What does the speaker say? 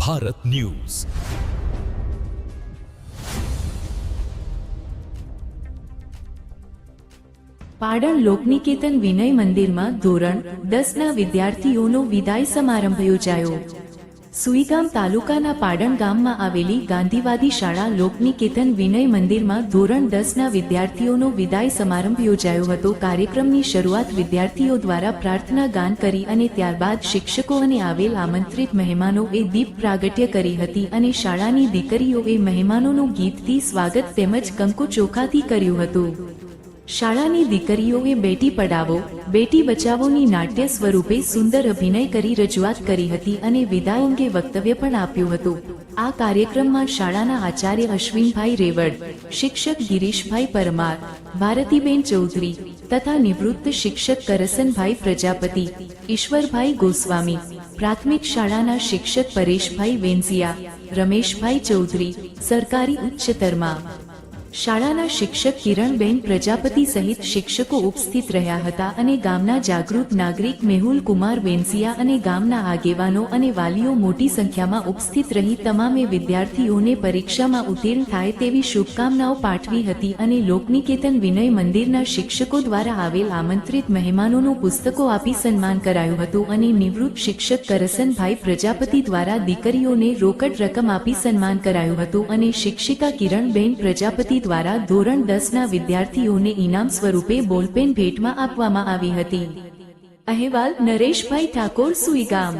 Bharat news. Patan Lokniketan વિનય મંદિરમાં ધોરણ 10ના વિદ્યાર્થીઓનો વિદાય સમારંભ યોજાયો. સુઈગામ તાલુકાના પાટણ ગામમાં આવેલી ગાંધીવાદી શાળા લોકનિકેતન વિનય મંદિરમાં ધોરણ 10ના વિદ્યાર્થીઓનો વિદાય સમારંભ યોજાયો હતો. કાર્યક્રમની શરૂઆત વિદ્યાર્થીઓ દ્વારા પ્રાર્થના ગાન કરી અને ત્યારબાદ શિક્ષકો અને આવેલ આમંત્રિત મહેમાનોએ દીપ પ્રાગટ્ય કરી હતી અને શાળાની દીકરીઓએ મહેમાનોનું ગીતથી સ્વાગત તેમજ કંકુ ચોખાથી કર્યું હતું. શાળાની દીકરીઓએ બેટી પઢાવો બેટી બચાવોની નાટ્ય સ્વરૂપે સુંદર અભિનય કરી રજૂઆત કરી હતી અને વિદાય અંગે વક્તવ્ય પણ આપ્યું હતું. આ કાર્યક્રમમાં શાળાના આચાર્ય અશ્વિનભાઈ રેવડ, શિક્ષક ગિરીશભાઈ પરમાર, ભારતીબેન ચૌધરી તથા નિવૃત્ત શિક્ષક કરસનભાઈ પ્રજાપતિ, ઈશ્વરભાઈ ગોસ્વામી, પ્રાથમિક શાળાના શિક્ષક પરેશભાઈ વેન્સિયા, રમેશભાઈ ચૌધરી, સરકારી ઉચ્ચતરમાં શાળાના શિક્ષક કિરણબેન પ્રજાપતિ સહિત શિક્ષકો ઉપસ્થિત રહ્યા હતા અને ગામના જાગૃત નાગરિક મેહુલ કુમાર વેન્સિયા અને ગામના આગેવાનો અને વાલીઓ મોટી સંખ્યામાં ઉપસ્થિત રહી તમામે વિદ્યાર્થીઓને પરીક્ષામાં ઉત્તીર્ણ થાય તેવી શુભકામનાઓ પાઠવી હતી અને લોકનિકેતન વિનય મંદિરના શિક્ષકો દ્વારા આવેલ આમંત્રિત મહેમાનોનું પુસ્તકો આપી સન્માન કરાયું હતું અને નિવૃત્ત શિક્ષક કરસનભાઈ પ્રજાપતિ દ્વારા દીકરીઓને રોકડ રકમ આપી સન્માન કરાયું હતું અને શિક્ષિકા કિરણબેન પ્રજાપતિ દ્વારા ધોરણ 10ના વિદ્યાર્થીઓને ઇનામ સ્વરૂપે બોલપેન ભેટમાં આપવામાં આવી હતી. અહેવાલ નરેશભાઈ ઠાકોર, સુઈગામ.